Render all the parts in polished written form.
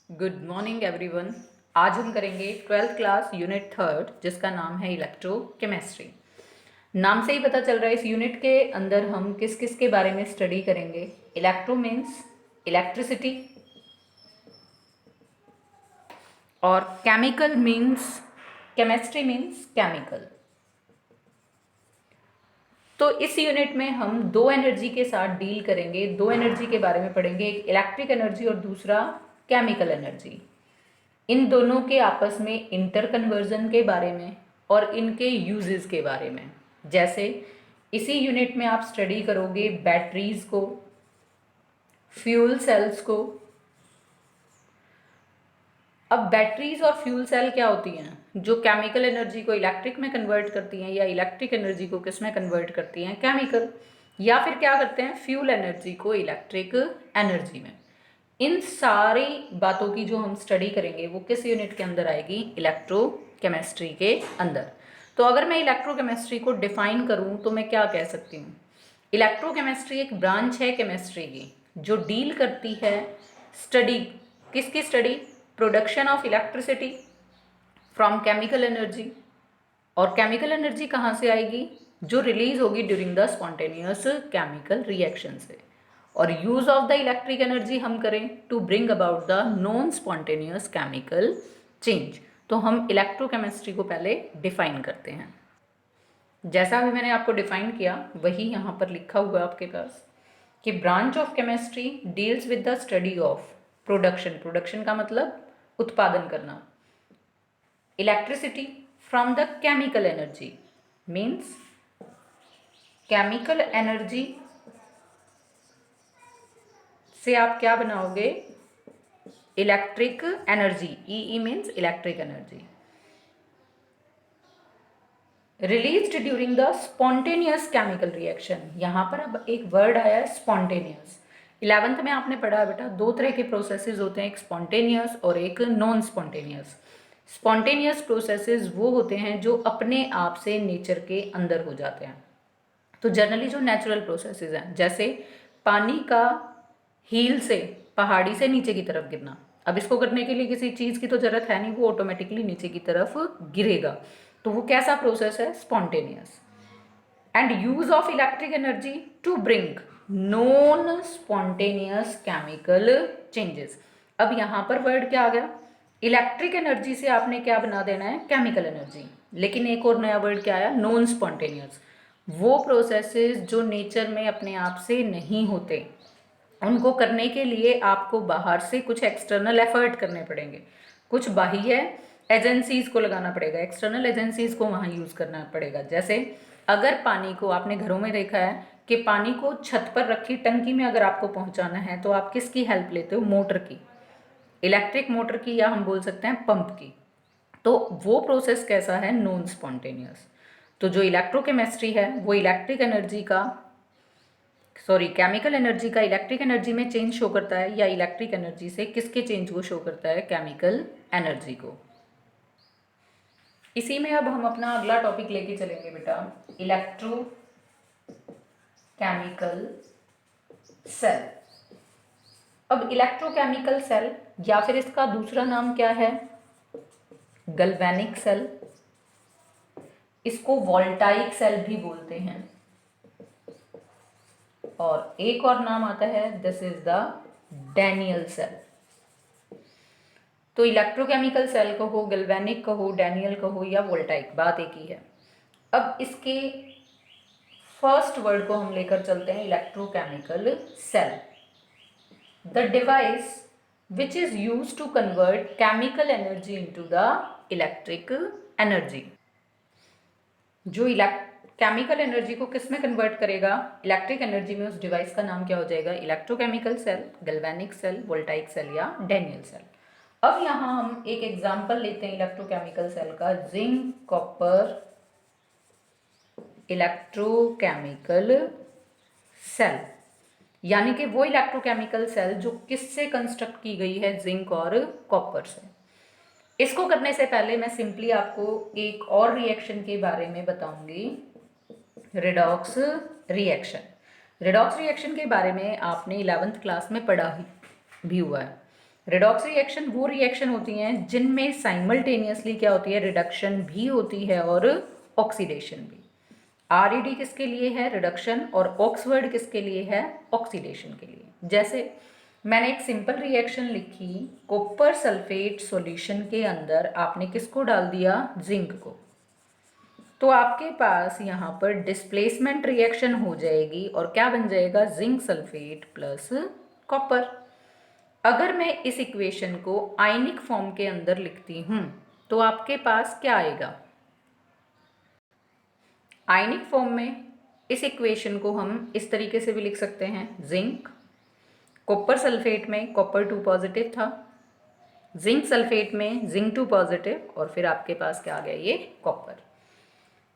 Good morning everyone. आज हम करेंगे ट्वेल्थ क्लास यूनिट थर्ड, जिसका नाम है इलेक्ट्रोकेमिस्ट्री। नाम से ही पता चल रहा है इस यूनिट के अंदर हम किस किस के बारे में स्टडी करेंगे। इलेक्ट्रो मीन्स इलेक्ट्रिसिटी और chemical means chemistry means chemical. तो इस यूनिट में हम दो एनर्जी के साथ डील करेंगे, दो एनर्जी के बारे में पढ़ेंगे, एक इलेक्ट्रिक एनर्जी और दूसरा केमिकल एनर्जी। इन दोनों के आपस में इंटर कन्वर्जन के बारे में और इनके यूजेस के बारे में। जैसे इसी यूनिट में आप स्टडी करोगे बैटरीज को, फ्यूल सेल्स को। अब बैटरीज और फ्यूल सेल क्या होती हैं? जो केमिकल एनर्जी को इलेक्ट्रिक में कन्वर्ट करती हैं, या इलेक्ट्रिक एनर्जी को किस में कन्वर्ट करती हैं? केमिकल। या फिर क्या करते हैं? फ्यूल एनर्जी को इलेक्ट्रिक एनर्जी में। इन सारी बातों की जो हम स्टडी करेंगे वो किस यूनिट के अंदर आएगी? इलेक्ट्रोकेमिस्ट्री के अंदर। तो अगर मैं इलेक्ट्रोकेमिस्ट्री को डिफाइन करूं तो मैं क्या कह सकती हूँ? इलेक्ट्रोकेमिस्ट्री एक ब्रांच है केमिस्ट्री की जो डील करती है स्टडी, किसकी study? Production of electricity from chemical energy. और केमिकल एनर्जी कहाँ से आएगी? जो रिलीज होगी during the spontaneous chemical reaction से। और use of the electric energy हम करें to bring about the non spontaneous chemical change. तो हम इलेक्ट्रोकेमिस्ट्री को पहले डिफाइन करते हैं। जैसा भी मैंने आपको डिफाइन किया वही यहाँ पर लिखा हुआ आपके पास कि branch of chemistry deals with the study of production. Production का मतलब उत्पादन करना। Electricity from the chemical energy means chemical energy से आप क्या बनाओगे? Electric energy. E means electric energy released during the spontaneous chemical reaction. यहाँ पर अब एक वर्ड आया है स्पॉन्टेनियस। 11th में आपने पढ़ा बेटा, दो तरह के प्रोसेसेस होते हैं, एक स्पॉन्टेनियस और एक नॉन स्पॉन्टेनियस। स्पॉन्टेनियस प्रोसेसेस वो होते हैं जो अपने आप से नेचर के अंदर हो जाते हैं। तो जनरली जो नेचुरल प्रोसेसेस हैं, जैसे पानी का हील से पहाड़ी से नीचे की तरफ गिरना, अब इसको करने के लिए किसी चीज़ की तो ज़रूरत है नहीं, वो ऑटोमेटिकली नीचे की तरफ गिरेगा। तो वो कैसा प्रोसेस है? Spontaneous. And use of electric energy to bring non spontaneous chemical changes. अब यहाँ पर वर्ड क्या आ गया? इलेक्ट्रिक एनर्जी से आपने क्या बना देना है? Chemical energy. लेकिन एक और नया वर्ड क्या आया? Non spontaneous. वो प्रोसेसेस जो नेचर में अपने आप से नहीं होते, उनको करने के लिए आपको बाहर से कुछ एक्सटर्नल एफर्ट करने पड़ेंगे, कुछ बाह्य एजेंसीज को लगाना पड़ेगा, एक्सटर्नल एजेंसीज को वहाँ यूज़ करना पड़ेगा। जैसे अगर पानी को आपने घरों में देखा है कि पानी को छत पर रखी टंकी में अगर आपको पहुँचाना है तो आप किसकी हेल्प लेते हो? मोटर की, इलेक्ट्रिक मोटर की, या हम बोल सकते हैं पंप की। तो वो प्रोसेस कैसा है? Non spontaneous. तो जो इलेक्ट्रोकेमिस्ट्री है वो इलेक्ट्रिक एनर्जी का केमिकल एनर्जी का इलेक्ट्रिक एनर्जी में चेंज शो करता है, या इलेक्ट्रिक एनर्जी से किसके चेंज को शो करता है? केमिकल एनर्जी को। इसी में अब हम अपना अगला टॉपिक लेके चलेंगे बेटा, इलेक्ट्रो केमिकल सेल। अब इलेक्ट्रोकेमिकल सेल, या फिर इसका दूसरा नाम क्या है? Galvanic cell. इसको वोल्टाइक सेल भी बोलते हैं, और एक और नाम आता है, this is the Daniell cell. तो इलेक्ट्रोकेमिकल सेल कहो, गैल्वेनिक कहो, डैनियल कहो या वोल्टाइक, बात एक ही है। अब इसके फर्स्ट वर्ड को हम लेकर चलते हैं, electrochemical cell. The device which is used to convert chemical energy into the electric energy. जो केमिकल एनर्जी को किस में कन्वर्ट करेगा? इलेक्ट्रिक एनर्जी में। उस डिवाइस का नाम क्या हो जाएगा? Electrochemical cell, galvanic cell, voltaic cell या डैनियल सेल। अब यहाँ हम एक एग्जांपल लेते हैं इलेक्ट्रोकेमिकल सेल का, जिंक कॉपर इलेक्ट्रोकेमिकल सेल। यानी कि वो इलेक्ट्रोकेमिकल सेल जो किससे कंस्ट्रक्ट की गई है? जिंक और कॉपर से। इसको करने से पहले मैं सिंपली आपको एक और रिएक्शन के बारे में बताऊंगी, रेडॉक्स रिएक्शन। रेडॉक्स रिएक्शन के बारे में आपने 11th क्लास में पढ़ा भी हुआ है। रिडॉक्स रिएक्शन वो रिएक्शन होती हैं जिनमें साइमल्टेनियसली क्या होती है, रिडक्शन भी होती है और ऑक्सीडेशन भी। आरईडी किसके लिए है, रिडक्शन, और ऑक्सवर्ड किसके लिए है, ऑक्सीडेशन के लिए। जैसे मैंने एक सिंपल रिएक्शन लिखी, कॉपर सल्फेट सॉल्यूशन के अंदर आपने किसको डाल दिया, जिंक को, तो आपके पास यहाँ पर डिस्प्लेसमेंट रिएक्शन हो जाएगी और क्या बन जाएगा, जिंक सल्फेट प्लस कॉपर। अगर मैं इस इक्वेशन को आयनिक फॉर्म के अंदर लिखती हूँ तो आपके पास क्या आएगा, आयनिक फॉर्म में इस इक्वेशन को हम इस तरीके से भी लिख सकते हैं, जिंक, कॉपर सल्फेट में कॉपर 2 पॉजिटिव था, जिंक सल्फेट में जिंक 2 पॉजिटिव, और फिर आपके पास क्या आ गया, ये कॉपर।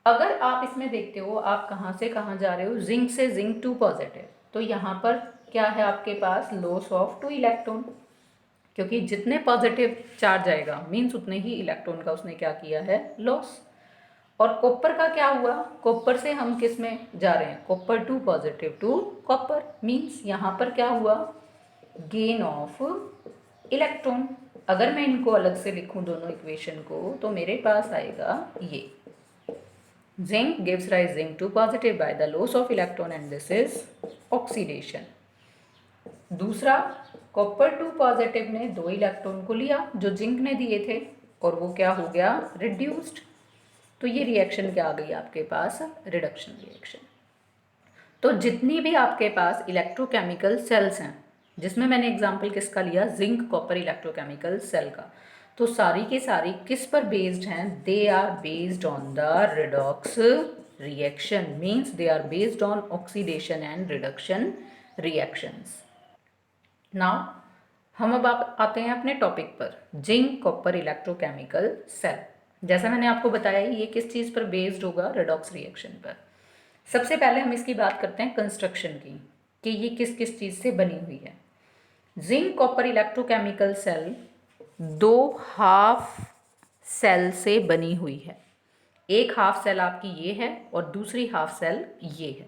अगर आप इसमें देखते हो आप कहाँ से कहाँ जा रहे हो, जिंक से जिंक 2 पॉजिटिव, तो यहाँ पर क्या है आपके पास, लॉस ऑफ 2 इलेक्ट्रॉन, क्योंकि जितने पॉजिटिव चार्ज आएगा मीन्स उतने ही इलेक्ट्रॉन का उसने क्या किया है, लॉस। और कॉपर का क्या हुआ, कॉपर से हम किस में जा रहे हैं, copper 2 positive to copper, means यहाँ पर क्या हुआ, गेन ऑफ इलेक्ट्रॉन। अगर मैं इनको अलग से लिखूं दोनों इक्वेशन को तो मेरे पास आएगा ये, zinc gives rise zinc 2 positive by the loss of electron and this is oxidation. दूसरा, कॉपर 2 पॉजिटिव ने 2 इलेक्ट्रॉन को लिया जो जिंक ने दिए थे और वो क्या हो गया, रिड्यूस्ड। तो ये रिएक्शन क्या आ गई आपके पास, रिडक्शन रिएक्शन। तो जितनी भी आपके पास इलेक्ट्रोकेमिकल सेल्स हैं, जिसमें मैंने एग्जांपल किसका लिया, जिंक कॉपर इलेक्ट्रोकेमिकल सेल का, तो सारी की सारी किस पर बेस्ड हैं, they are based on the redox reaction, means they are based on oxidation and reduction reactions. Now हम अब आप आते हैं अपने टॉपिक पर, जिंक कॉपर इलेक्ट्रोकेमिकल सेल। जैसा मैंने आपको बताया ये किस चीज़ पर बेस्ड होगा, रिडॉक्स रिएक्शन पर। सबसे पहले हम इसकी बात करते हैं कंस्ट्रक्शन की, कि ये किस किस चीज़ से बनी हुई है। Zinc copper electrochemical cell 2 half cell से बनी हुई है। एक हाफ सेल आपकी ये है और दूसरी हाफ सेल ये है।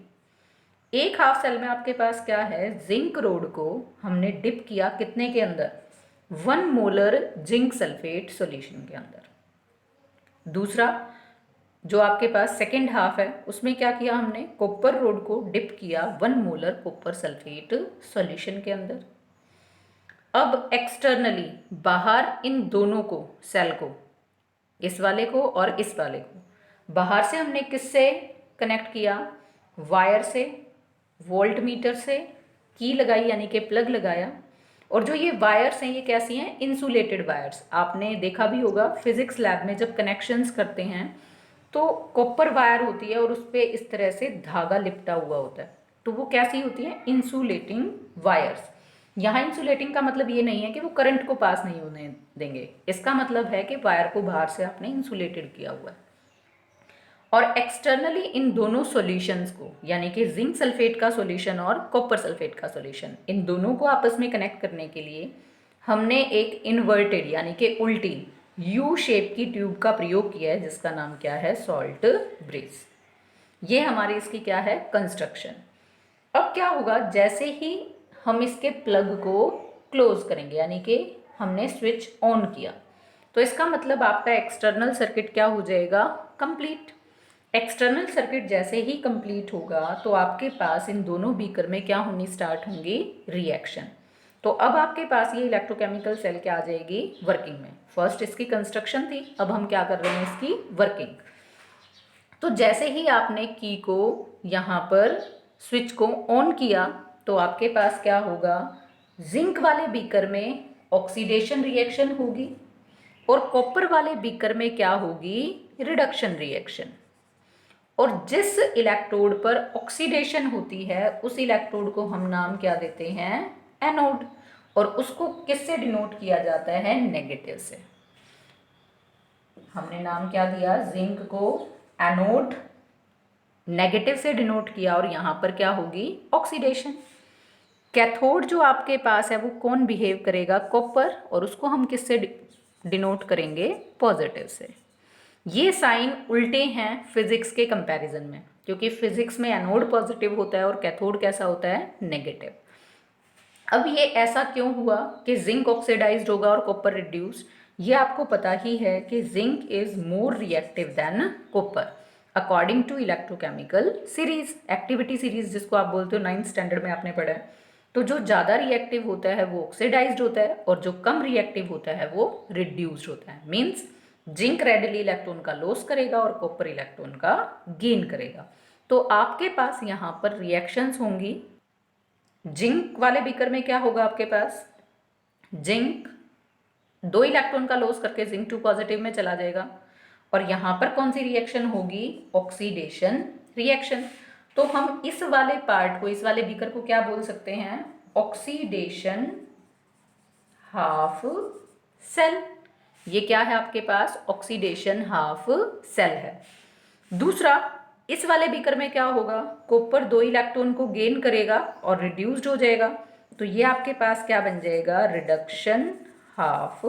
एक हाफ सेल में आपके पास क्या है, जिंक रोड को हमने डिप किया कितने के अंदर, 1 मोलर जिंक सल्फेट सॉल्यूशन के अंदर। दूसरा जो आपके पास सेकेंड हाफ है उसमें क्या किया हमने, कॉपर रोड को डिप किया 1 मोलर कॉपर सल्फेट सॉल्यूशन के अंदर। अब एक्सटर्नली बाहर इन दोनों को, सेल को, इस वाले को और इस वाले को, बाहर से हमने किससे कनेक्ट किया, वायर से, वोल्ट मीटर से की लगाई यानी कि प्लग लगाया। और जो ये वायर्स हैं ये कैसी हैं, इंसुलेटेड वायर्स। आपने देखा भी होगा फिजिक्स लैब में जब कनेक्शंस करते हैं तो कॉपर वायर होती है और उस पर इस तरह से धागा लिपटा हुआ होता है, तो वो कैसी होती है, इंसुलेटिंग वायर्स। यहाँ इंसुलेटिंग का मतलब ये नहीं है कि वो करंट को पास नहीं होने देंगे, इसका मतलब है कि वायर को बाहर से आपने इंसुलेटेड किया हुआ है। और एक्सटर्नली इन दोनों सॉल्यूशंस को, यानी कि जिंक सल्फेट का सॉल्यूशन और कॉपर सल्फेट का सॉल्यूशन, इन दोनों को आपस में कनेक्ट करने के लिए हमने एक इन्वर्टेड यानी कि उल्टी यू शेप की ट्यूब का प्रयोग किया है, जिसका नाम क्या है, सॉल्ट ब्रिज। ये हमारी इसकी क्या है, कंस्ट्रक्शन। अब क्या होगा, जैसे ही हम इसके प्लग को क्लोज करेंगे यानी कि हमने स्विच ऑन किया, तो इसका मतलब आपका एक्सटर्नल सर्किट क्या हो जाएगा, कंप्लीट। एक्सटर्नल सर्किट जैसे ही कंप्लीट होगा तो आपके पास इन दोनों बीकर में क्या होनी स्टार्ट होंगी, रिएक्शन। तो अब आपके पास ये इलेक्ट्रोकेमिकल सेल क्या आ जाएगी, वर्किंग में। फर्स्ट इसकी कंस्ट्रक्शन थी, अब हम क्या कर रहे हैं, इसकी वर्किंग। तो जैसे ही आपने की को यहाँ पर स्विच को ऑन किया तो आपके पास क्या होगा, जिंक वाले बीकर में ऑक्सीडेशन रिएक्शन होगी और कॉपर वाले बीकर में क्या होगी, रिडक्शन रिएक्शन। और जिस इलेक्ट्रोड पर ऑक्सीडेशन होती है उस इलेक्ट्रोड को हम नाम क्या देते हैं, एनोड, और उसको किससे डिनोट किया जाता है, नेगेटिव से। हमने नाम क्या दिया, जिंक को एनोड नेगेटिव से डिनोट किया और यहाँ पर क्या होगी, ऑक्सीडेशन। कैथोड जो आपके पास है वो कौन बिहेव करेगा, कॉपर, और उसको हम किससे डिनोट करेंगे, पॉजिटिव से। ये साइन उल्टे हैं फिजिक्स के कंपैरिजन में, क्योंकि फिजिक्स में एनोड पॉजिटिव होता है और कैथोड कैसा होता है, नेगेटिव। अब ये ऐसा क्यों हुआ कि जिंक ऑक्सीडाइज्ड होगा और कॉपर रिड्यूस्ड? ये आपको पता ही है कि zinc is more reactive than copper according to electrochemical series, activity series जिसको आप बोलते हो, 9th स्टैंडर्ड में आपने पढ़ा है। तो जो ज़्यादा रिएक्टिव होता है वो ऑक्सीडाइज्ड होता है और जो कम रिएक्टिव होता है वो रिड्यूस्ड होता है। मीन्स जिंक रेडली इलेक्ट्रॉन का लॉस करेगा और कॉपर इलेक्ट्रॉन का गेन करेगा। तो आपके पास यहाँ पर रिएक्शंस होंगी। जिंक वाले बीकर में क्या होगा आपके पास, जिंक 2 इलेक्ट्रॉन का लॉस करके जिंक 2 पॉजिटिव में चला जाएगा और यहाँ पर कौन सी रिएक्शन होगी, ऑक्सीडेशन रिएक्शन। तो हम इस वाले पार्ट को, इस वाले बीकर को क्या बोल सकते हैं, ऑक्सीडेशन हाफ सेल। ये क्या है आपके पास, ऑक्सीडेशन हाफ सेल है। दूसरा, इस वाले बीकर में क्या होगा, कॉपर 2 इलेक्ट्रॉन को गेन करेगा और रिड्यूस्ड हो जाएगा। तो ये आपके पास क्या बन जाएगा, रिडक्शन हाफ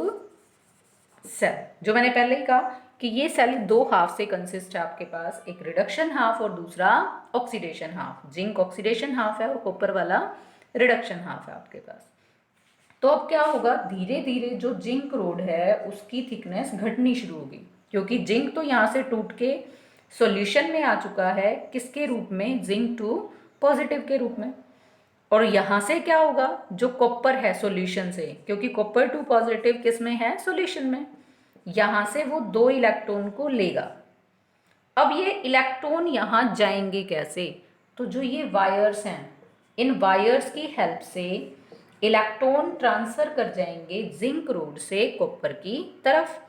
सेल। जो मैंने पहले ही कहा कि ये सेल 2 हाफ से कंसिस्ट है आपके पास, एक रिडक्शन हाफ और दूसरा oxidation half. Zinc oxidation half है और कॉपर वाला रिडक्शन हाफ है आपके पास। तो अब क्या होगा, धीरे धीरे जो जिंक रोड है उसकी थिकनेस घटनी शुरू होगी, क्योंकि जिंक तो यहाँ से टूट के सॉल्यूशन में आ चुका है, किसके रूप में, जिंक 2 पॉजिटिव के रूप में। और यहाँ से क्या होगा, जो कॉपर है सॉल्यूशन से, क्योंकि कॉपर 2 पॉजिटिव किस में है, सॉल्यूशन में, यहाँ से वो 2 इलेक्ट्रॉन को लेगा। अब ये इलेक्ट्रॉन यहाँ जाएंगे कैसे, तो जो ये वायर्स हैं, इन वायर्स की हेल्प से इलेक्ट्रॉन ट्रांसफर कर जाएंगे जिंक रोड से कॉपर की तरफ।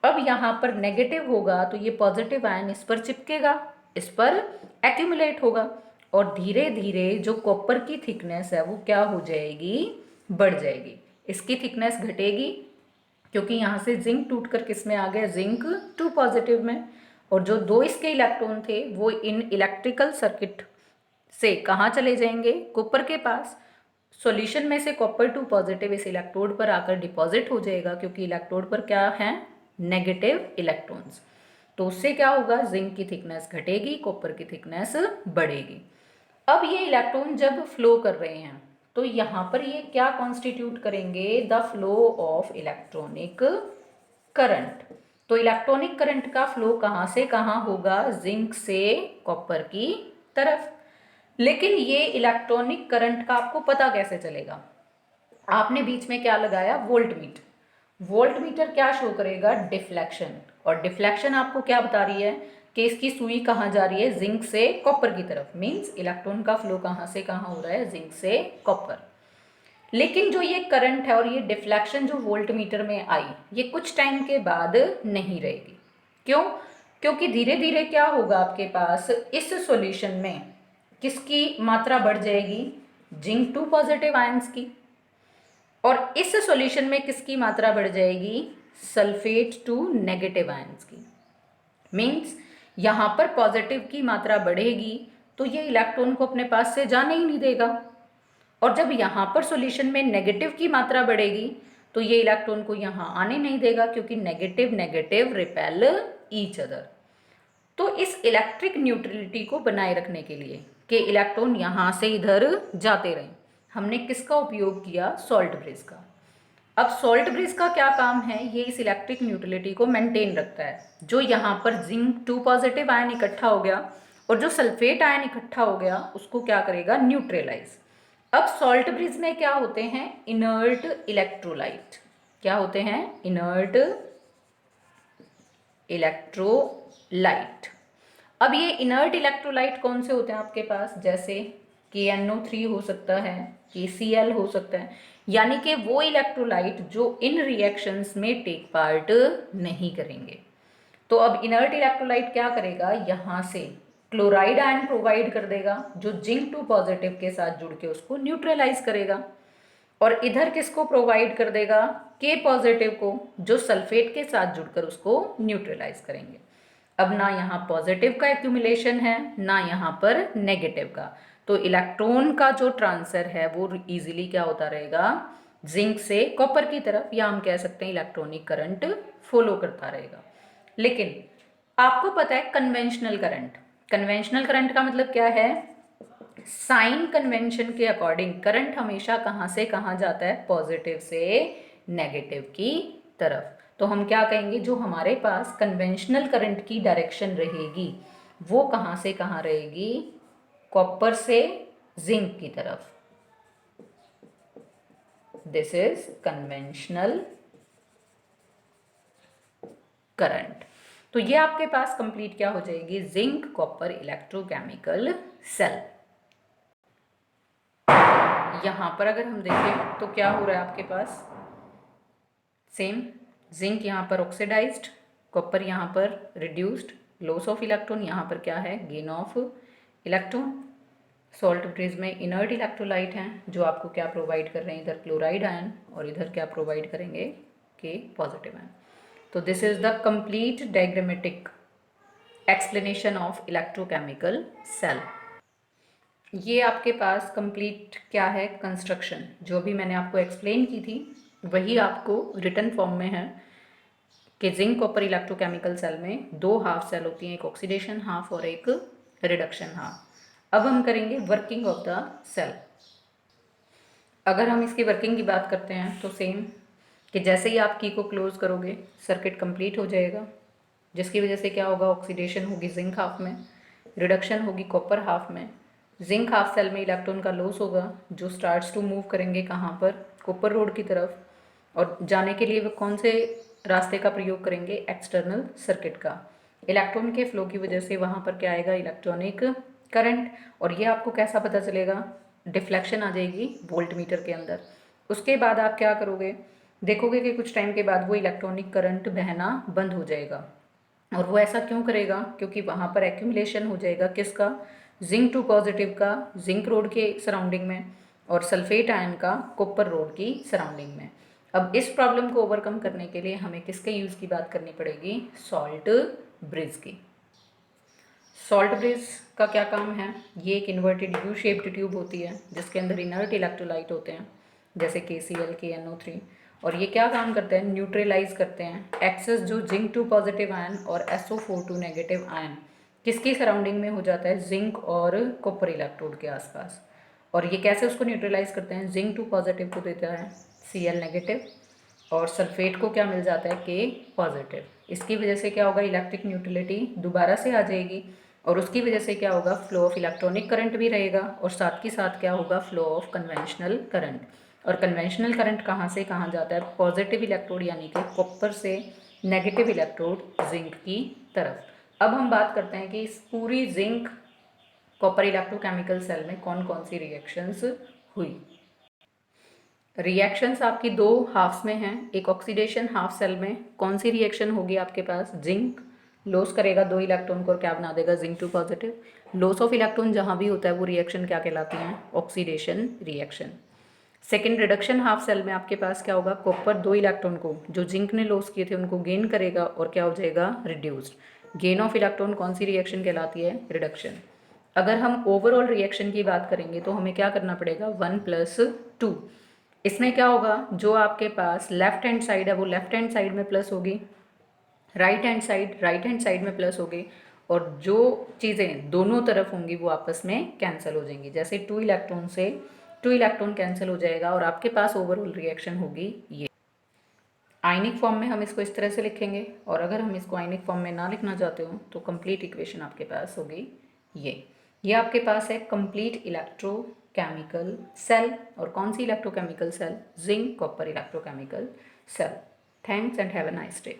अब यहाँ पर नेगेटिव होगा तो ये पॉजिटिव आयन इस पर चिपकेगा, इस पर एक्यूमुलेट होगा और धीरे धीरे जो कॉपर की थिकनेस है वो क्या हो जाएगी, बढ़ जाएगी। इसकी थिकनेस घटेगी क्योंकि यहाँ से जिंक टूटकर किस में आ गया, जिंक 2 पॉजिटिव में। और जो 2 इसके इलेक्ट्रॉन थे वो इन इलेक्ट्रिकल सर्किट से कहाँ चले जाएंगे, कॉपर के पास। सॉल्यूशन में से कॉपर 2 पॉजिटिव इस इलेक्ट्रोड पर आकर डिपॉजिट हो जाएगा, क्योंकि इलेक्ट्रोड पर क्या है, नेगेटिव इलेक्ट्रॉन्स। तो उससे क्या होगा, जिंक की थिकनेस घटेगी, कॉपर की थिकनेस बढ़ेगी। अब ये इलेक्ट्रॉन जब फ्लो कर रहे हैं तो यहाँ पर ये क्या कॉन्स्टिट्यूट करेंगे, the flow of electronic current. तो इलेक्ट्रॉनिक करंट का फ्लो कहाँ से कहाँ होगा, जिंक से कॉपर की तरफ। लेकिन ये इलेक्ट्रॉनिक करंट का आपको पता कैसे चलेगा, आपने बीच में क्या लगाया, वोल्ट मीटर। वोल्ट मीटर क्या शो करेगा, डिफ्लेक्शन। और डिफ्लेक्शन आपको क्या बता रही है कि इसकी सुई कहाँ जा रही है, जिंक से कॉपर की तरफ। मींस इलेक्ट्रॉन का फ्लो कहाँ से कहाँ हो रहा है, जिंक से कॉपर। लेकिन जो ये करंट है और ये डिफ्लेक्शन जो वोल्ट मीटर में आई, ये कुछ टाइम के बाद नहीं रहेगी। क्यों, क्योंकि धीरे धीरे क्या होगा आपके पास, इस सॉल्यूशन में किसकी मात्रा बढ़ जाएगी, जिंक 2 पॉजिटिव आयंस की। और इस सॉल्यूशन में किसकी मात्रा बढ़ जाएगी, सल्फेट 2 नेगेटिव आयंस की। मीन्स यहाँ पर पॉजिटिव की मात्रा बढ़ेगी तो ये इलेक्ट्रॉन को अपने पास से जाने ही नहीं देगा। और जब यहाँ पर सॉल्यूशन में नेगेटिव की मात्रा बढ़ेगी तो ये इलेक्ट्रॉन को यहाँ आने नहीं देगा, क्योंकि negative negative repel each other. तो इस इलेक्ट्रिक न्यूट्रलिटी को बनाए रखने के लिए कि इलेक्ट्रॉन यहाँ से इधर जाते रहें, हमने किसका उपयोग किया, सॉल्ट ब्रिज का। अब सॉल्ट ब्रिज का क्या काम है, ये इस इलेक्ट्रिक न्यूट्रलिटी को मेंटेन रखता है। जो यहाँ पर जिंक 2 पॉजिटिव आयन इकट्ठा हो गया और जो सल्फेट आयन इकट्ठा हो गया उसको क्या करेगा, न्यूट्रलाइज। अब सॉल्ट ब्रिज में क्या होते हैं, इनर्ट इलेक्ट्रोलाइट। क्या होते हैं, इनर्ट इलेक्ट्रोलाइट। अब ये इनर्ट इलेक्ट्रोलाइट कौन से होते हैं आपके पास, जैसे KNO3 हो सकता है, KCl हो सकता है, यानी कि वो इलेक्ट्रोलाइट जो इन रिएक्शंस में टेक पार्ट नहीं करेंगे। तो अब इनर्ट इलेक्ट्रोलाइट क्या करेगा, यहाँ से क्लोराइड आयन प्रोवाइड कर देगा जो जिंक 2 पॉजिटिव के साथ जुड़ के उसको न्यूट्रलाइज करेगा। और इधर किसको प्रोवाइड कर देगा, K पॉजिटिव को, जो सल्फेट के साथ जुड़कर उसको न्यूट्रलाइज करेंगे। अब ना यहाँ पॉजिटिव का एक्यूमुलेशन है ना यहाँ पर नेगेटिव का, तो इलेक्ट्रॉन का जो ट्रांसफर है वो इजीली क्या होता रहेगा, जिंक से कॉपर की तरफ, या हम कह सकते हैं इलेक्ट्रॉनिक करंट फॉलो करता रहेगा। लेकिन आपको पता है कन्वेंशनल करंट, कन्वेंशनल करंट का मतलब क्या है, साइन कन्वेंशन के अकॉर्डिंग करंट हमेशा कहाँ से कहाँ जाता है, पॉजिटिव से नेगेटिव की तरफ। तो हम क्या कहेंगे, जो हमारे पास कन्वेंशनल करंट की डायरेक्शन रहेगी वो कहाँ से कहाँ रहेगी, कॉपर से जिंक की तरफ। This is conventional current. तो ये आपके पास कंप्लीट क्या हो जाएगी, जिंक कॉपर इलेक्ट्रोकेमिकल सेल। यहां पर अगर हम देखें तो क्या हो रहा है आपके पास, सेम, जिंक यहाँ पर ऑक्सीडाइज्ड, कॉपर यहाँ पर रिड्यूस्ड, लॉस ऑफ इलेक्ट्रॉन, यहाँ पर क्या है, gain of electron. Salt bridge में इनर्ट इलेक्ट्रोलाइट हैं जो आपको क्या प्रोवाइड कर रहे हैं, इधर क्लोराइड आयन और इधर क्या प्रोवाइड करेंगे, के पॉजिटिव आयन। तो this is the complete diagrammatic explanation of electrochemical cell. ये आपके पास कंप्लीट क्या है, कंस्ट्रक्शन, जो भी मैंने आपको एक्सप्लेन की थी वही आपको रिटन फॉर्म में है कि जिंक कॉपर इलेक्ट्रोकेमिकल सेल में दो हाफ सेल होती हैं, एक ऑक्सीडेशन हाफ और एक रिडक्शन हाफ। अब हम करेंगे वर्किंग ऑफ द सेल। अगर हम इसकी वर्किंग की बात करते हैं तो सेम, कि जैसे ही आप की को क्लोज करोगे सर्किट कंप्लीट हो जाएगा, जिसकी वजह से क्या होगा, ऑक्सीडेशन होगी जिंक हाफ में, रिडक्शन होगी कॉपर हाफ में। जिंक हाफ सेल में इलेक्ट्रॉन का लॉस होगा जो स्टार्ट्स टू मूव करेंगे कहाँ पर, कॉपर रोड की तरफ, और जाने के लिए वो कौन से रास्ते का प्रयोग करेंगे, एक्सटर्नल सर्किट का। इलेक्ट्रॉन के फ्लो की वजह से वहाँ पर क्या आएगा, इलेक्ट्रॉनिक करंट। और ये आपको कैसा पता चलेगा, डिफ्लेक्शन आ जाएगी वोल्ट मीटर के अंदर। उसके बाद आप क्या करोगे, देखोगे कि कुछ टाइम के बाद वो इलेक्ट्रॉनिक करंट बहना बंद हो जाएगा। और वो ऐसा क्यों करेगा, क्योंकि वहाँ पर एक्यूमुलेशन हो जाएगा किसका, जिंक टू पॉजिटिव का जिंक रोड के सराउंडिंग में, और सल्फेट आयन का कॉपर रोड की सराउंडिंग में। अब इस प्रॉब्लम को ओवरकम करने के लिए हमें किसके यूज़ की बात करनी पड़ेगी, सॉल्ट ब्रिज की। सॉल्ट ब्रिज का क्या काम है, ये एक इन्वर्टेड यू शेप्ड ट्यूब होती है जिसके अंदर इनर्ट इलेक्ट्रोलाइट होते हैं जैसे KCl KNO3, और ये क्या काम करते हैं, न्यूट्रलाइज करते हैं एक्सेस जो जिंक टू पॉजिटिव आयन और SO4 नेगेटिव आयन किसकी सराउंडिंग में हो जाता है, जिंक और कॉपर इलेक्ट्रोड के आसपास। और ये कैसे उसको न्यूट्रलाइज करते हैं, जिंक टू पॉजिटिव को देता है Cl नेगेटिव और सल्फेट को क्या मिल जाता है, K पॉजिटिव। इसकी वजह से क्या होगा, इलेक्ट्रिक न्यूट्रलिटी दोबारा से आ जाएगी, और उसकी वजह से क्या होगा, फ्लो ऑफ इलेक्ट्रॉनिक करंट भी रहेगा, और साथ ही साथ क्या होगा, फ्लो ऑफ कन्वेंशनल करंट। और कन्वेंशनल करंट कहाँ से कहाँ जाता है, पॉजिटिव इलेक्ट्रोड यानी कि कॉपर से नेगेटिव इलेक्ट्रोड जिंक की तरफ। अब हम बात करते हैं कि इस पूरी जिंक कॉपर इलेक्ट्रोकेमिकल सेल में कौन कौन सी रिएक्शंस हुई। रिएक्शंस आपकी दो हाफ्स में हैं, एक ऑक्सीडेशन हाफ सेल में कौन सी रिएक्शन होगी आपके पास, जिंक लॉस करेगा दो इलेक्ट्रॉन को और क्या बना देगा, zinc two positive. Loss of electron जहाँ भी होता है वो रिएक्शन क्या कहलाती हैं, oxidation reaction. Second reduction half cell में आपके पास क्या होगा, कॉपर दो इलेक्ट्रॉन को जो जिंक ने लॉस किए थे उनको गेन करेगा और क्या हो जाएगा, रिड्यूस्ड। गेन ऑफ इलेक्ट्रॉन कौन सी रिएक्शन कहलाती है, रिडक्शन। अगर हम ओवरऑल रिएक्शन की बात करेंगे तो हमें क्या करना पड़ेगा, 1+2। इसमें क्या होगा, जो आपके पास लेफ्ट हैंड साइड है वो लेफ्ट हैंड साइड में प्लस होगी, राइट हैंड साइड में प्लस होगी, और जो चीज़ें दोनों तरफ होंगी वो आपस में कैंसिल हो जाएंगी। जैसे 2 इलेक्ट्रॉन से 2 इलेक्ट्रॉन कैंसिल हो जाएगा और आपके पास ओवरऑल रिएक्शन होगी ये। आयनिक फॉर्म में हम इसको इस तरह से लिखेंगे, और अगर हम इसको आयनिक फॉर्म में ना लिखना चाहते हो तो कंप्लीट इक्वेशन आपके पास होगी ये आपके पास है कंप्लीट इलेक्ट्रोकेमिकल सेल। और कौन सी electrochemical cell, zinc copper electrochemical cell. Thanks and have a nice day.